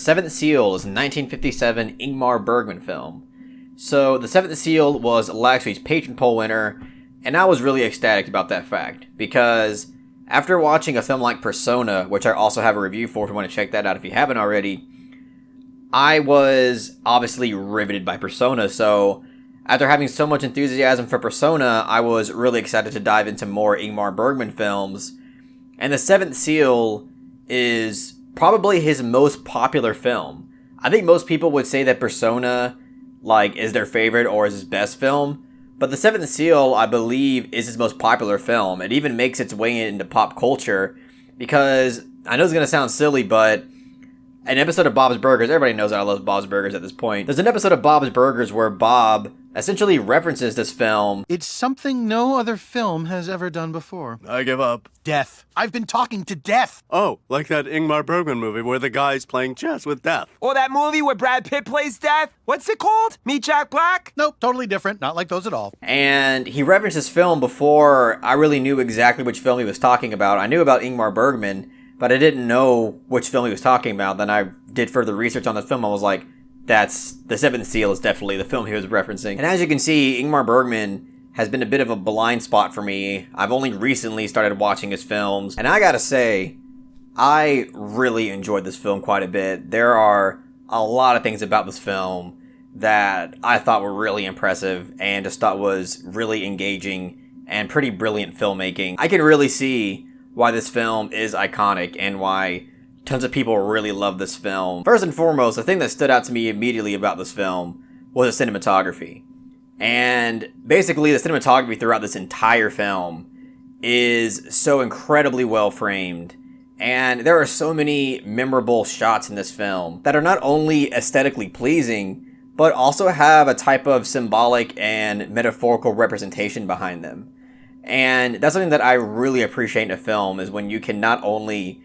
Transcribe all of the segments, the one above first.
Seventh Seal is a 1957 Ingmar Bergman film. So, The Seventh Seal was Laxmi's patron poll winner, and I was really ecstatic about that fact, because after watching a film like Persona, which I also have a review for if you want to check that out if you haven't already, I was obviously riveted by Persona, so after having so much enthusiasm for Persona, I was really excited to dive into more Ingmar Bergman films, and The Seventh Seal is probably his most popular film. I think most people would say that Persona, is their favorite or is his best film, but The Seventh Seal, I believe, is his most popular film. It even makes its way into pop culture, because, I know it's going to sound silly, but an episode of Bob's Burgers, everybody knows I love Bob's Burgers at this point. There's an episode of Bob's Burgers where Bob essentially references this film. It's something no other film has ever done before. I give up. Death. I've been talking to death. Oh, like that Ingmar Bergman movie where the guy's playing chess with death. Or that movie where Brad Pitt plays death? What's it called? Meet Jack Black? Nope, totally different. Not like those at all. And he referenced this film before I really knew exactly which film he was talking about. I knew about Ingmar Bergman, but I didn't know which film he was talking about. Then I did further research on the film. I was like, that's The Seventh Seal is definitely the film he was referencing. And as you can see, Ingmar Bergman has been a bit of a blind spot for me. I've only recently started watching his films, and I gotta say, I really enjoyed this film quite a bit. There are a lot of things about this film that I thought were really impressive and just thought was really engaging and pretty brilliant filmmaking. I can really see why this film is iconic and why tons of people really love this film. First and foremost, the thing that stood out to me immediately about this film was the cinematography. And basically, the cinematography throughout this entire film is so incredibly well framed. And there are so many memorable shots in this film that are not only aesthetically pleasing, but also have a type of symbolic and metaphorical representation behind them. And that's something that I really appreciate in a film, is when you can not only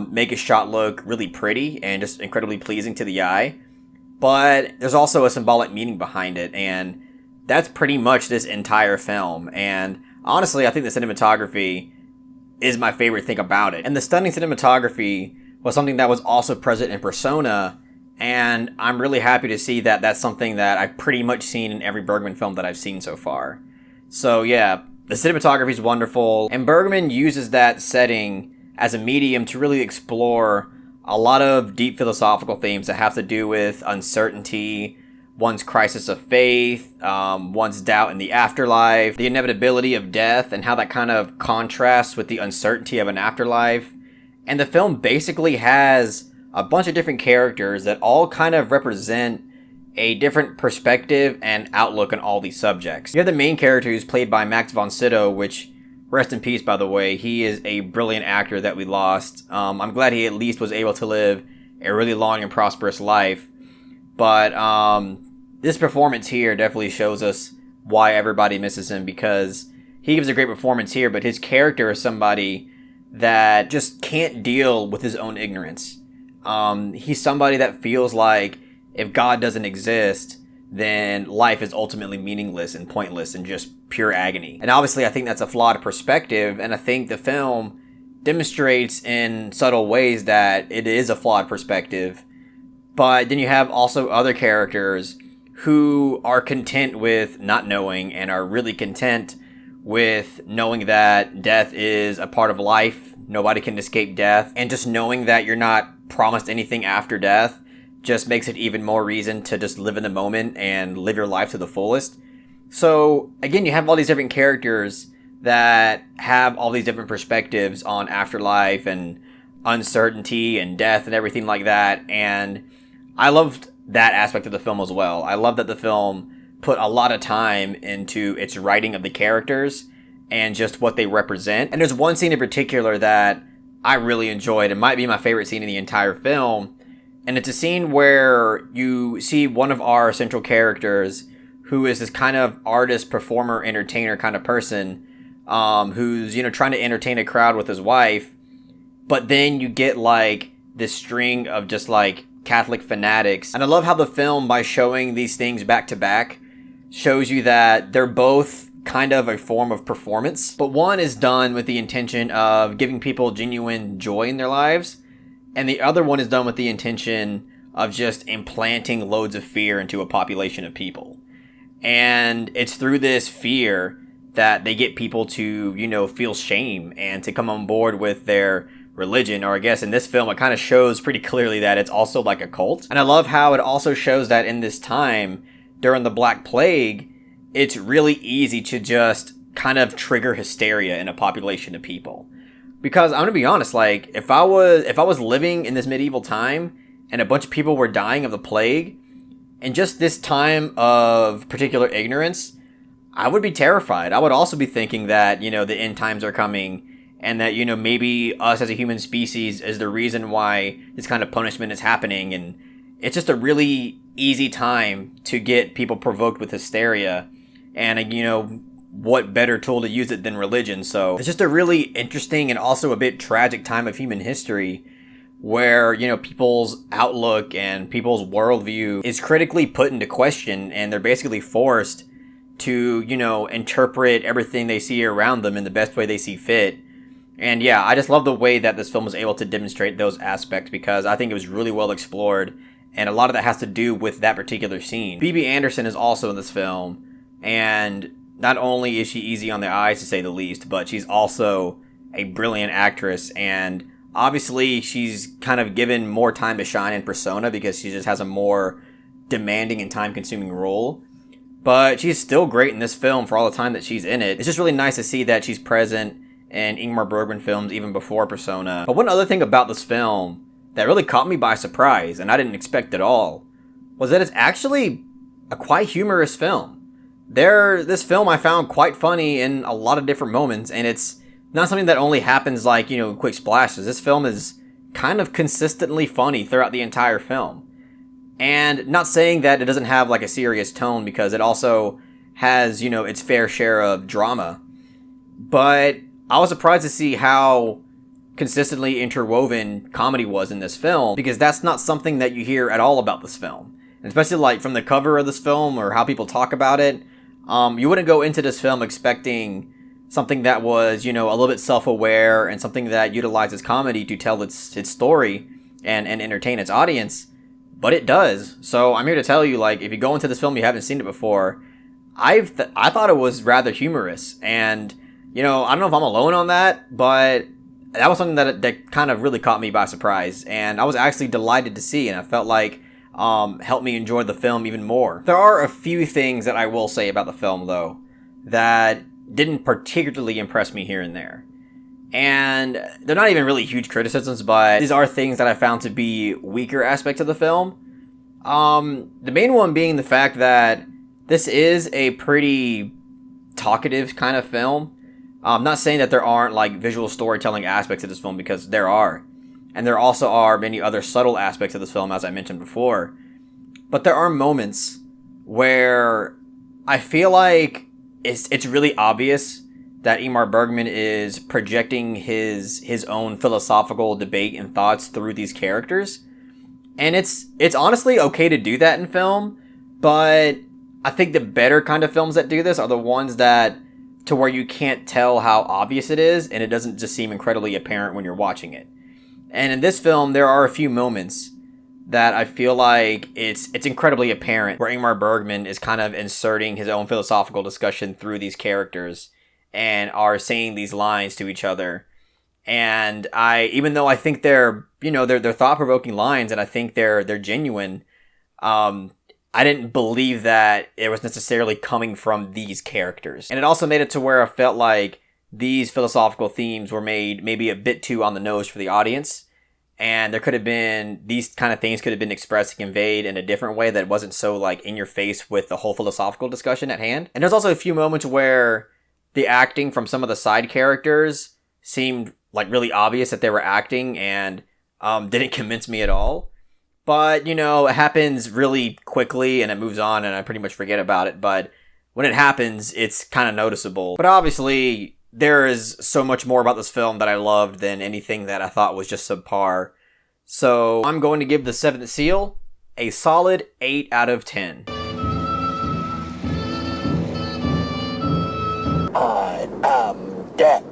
make a shot look really pretty and just incredibly pleasing to the eye, but there's also a symbolic meaning behind it, and that's pretty much this entire film. And honestly, I think the cinematography is my favorite thing about it. And the stunning cinematography was something that was also present in Persona, and I'm really happy to see that that's something that I've pretty much seen in every Bergman film that I've seen so far. So yeah, the cinematography is wonderful, and Bergman uses that setting as a medium to really explore a lot of deep philosophical themes that have to do with uncertainty, one's crisis of faith, one's doubt in the afterlife, the inevitability of death, and how that kind of contrasts with the uncertainty of an afterlife. And the film basically has a bunch of different characters that all kind of represent a different perspective and outlook on all these subjects. You have the main character, who's played by Max von Sydow, which, rest in peace, by the way. He is a brilliant actor that we lost. I'm glad he at least was able to live a really long and prosperous life. But this performance here definitely shows us why everybody misses him, because he gives a great performance here, but his character is somebody that just can't deal with his own ignorance. He's somebody that feels like if God doesn't exist, then life is ultimately meaningless and pointless and just pure agony. And obviously, I think that's a flawed perspective, and I think the film demonstrates in subtle ways that it is a flawed perspective. But then you have also other characters who are content with not knowing and are really content with knowing that death is a part of life. Nobody can escape death. And just knowing that you're not promised anything after death just makes it even more reason to just live in the moment and live your life to the fullest. So again, you have all these different characters that have all these different perspectives on afterlife and uncertainty and death and everything like that. And I loved that aspect of the film as well. I love that the film put a lot of time into its writing of the characters and just what they represent. And there's one scene in particular that I really enjoyed. It might be my favorite scene in the entire film. And it's a scene where you see one of our central characters, who is this kind of artist, performer, entertainer kind of person, who's, trying to entertain a crowd with his wife. But then you get this string of just Catholic fanatics. And I love how the film, by showing these things back to back, shows you that they're both kind of a form of performance. But one is done with the intention of giving people genuine joy in their lives, and the other one is done with the intention of just implanting loads of fear into a population of people. And it's through this fear that they get people to, feel shame and to come on board with their religion. Or I guess in this film, it kind of shows pretty clearly that it's also like a cult. And I love how it also shows that in this time, during the Black Plague, it's really easy to just kind of trigger hysteria in a population of people. Because I'm gonna be honest, like if I was living in this medieval time and a bunch of people were dying of the plague, in just this time of particular ignorance, I would be terrified. I would also be thinking that, the end times are coming and that, maybe us as a human species is the reason why this kind of punishment is happening. And it's just a really easy time to get people provoked with hysteria. And, what better tool to use it than religion? So it's just a really interesting and also a bit tragic time of human history where, people's outlook and people's worldview is critically put into question, and they're basically forced to, interpret everything they see around them in the best way they see fit. And yeah, I just love the way that this film was able to demonstrate those aspects, because I think it was really well explored, and a lot of that has to do with that particular scene. Phoebe Anderson is also in this film, and not only is she easy on the eyes to say the least, but she's also a brilliant actress, and obviously she's kind of given more time to shine in Persona because she just has a more demanding and time-consuming role. But she's still great in this film for all the time that she's in it. It's just really nice to see that she's present in Ingmar Bergman films even before Persona. But one other thing about this film that really caught me by surprise, and I didn't expect at all, was that it's actually a quite humorous film. This film I found quite funny in a lot of different moments, and it's not something that only happens like, quick splashes. This film is kind of consistently funny throughout the entire film. And not saying that it doesn't have like a serious tone, because it also has, its fair share of drama. But I was surprised to see how consistently interwoven comedy was in this film, because that's not something that you hear at all about this film. And especially like from the cover of this film or how people talk about it, you wouldn't go into this film expecting something that was, a little bit self-aware and something that utilizes comedy to tell its story and entertain its audience, but it does. So I'm here to tell you, like, if you go into this film, you haven't seen it before, I thought it was rather humorous, and, I don't know if I'm alone on that, but that was something that kind of really caught me by surprise, and I was actually delighted to see, and I felt like helped me enjoy the film even more. There are a few things that I will say about the film, though, that didn't particularly impress me here and there. And they're not even really huge criticisms, but these are things that I found to be weaker aspects of the film. The main one being the fact that this is a pretty talkative kind of film. I'm not saying that there aren't like visual storytelling aspects of this film, because there are. And there also are many other subtle aspects of this film, as I mentioned before. But there are moments where I feel like it's really obvious that Ingmar Bergman is projecting his own philosophical debate and thoughts through these characters. And it's honestly okay to do that in film, but I think the better kind of films that do this are the ones that to where you can't tell how obvious it is, and it doesn't just seem incredibly apparent when you're watching it. And in this film, there are a few moments that I feel like it's incredibly apparent where Ingmar Bergman is kind of inserting his own philosophical discussion through these characters and are saying these lines to each other. And even though I think they're thought-provoking lines, and I think they're genuine, I didn't believe that it was necessarily coming from these characters. And it also made it to where I felt like these philosophical themes were made maybe a bit too on the nose for the audience. And there could have been, these kind of things could have been expressed and conveyed in a different way that wasn't so like in your face with the whole philosophical discussion at hand. And there's also a few moments where the acting from some of the side characters seemed like really obvious that they were acting and didn't convince me at all. But, it happens really quickly and it moves on and I pretty much forget about it. But when it happens, it's kind of noticeable. But obviously, there is so much more about this film that I loved than anything that I thought was just subpar. So I'm going to give The Seventh Seal a solid 8 out of 10. I am death.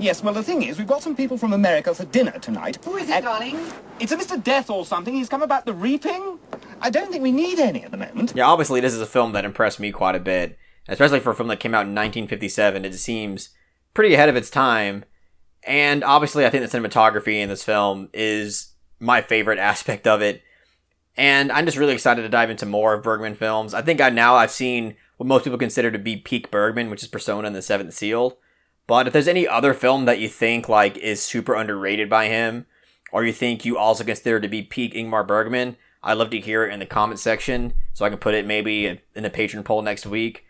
Yes, well, the thing is, we've got some people from America for dinner tonight. Who is it, darling? It's a Mr. Death or something. He's come about the reaping. I don't think we need any at the moment. Yeah, obviously this is a film that impressed me quite a bit, especially for a film that came out in 1957. It seems pretty ahead of its time, and obviously I think the cinematography in this film is my favorite aspect of it, and I'm just really excited to dive into more of Bergman films. I think I've seen what most people consider to be peak Bergman, which is Persona and The Seventh Seal. But if there's any other film that you think like is super underrated by him, or you think you also consider to be peak Ingmar Bergman, I'd love to hear it in the comment section so I can put it maybe in a patron poll next week.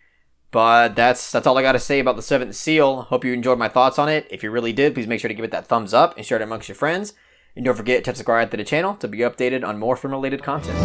But that's all I got to say about The Seventh Seal. Hope you enjoyed my thoughts on it. If you really did, please make sure to give it that thumbs up and share it amongst your friends. And don't forget to subscribe to the channel to be updated on more film-related content.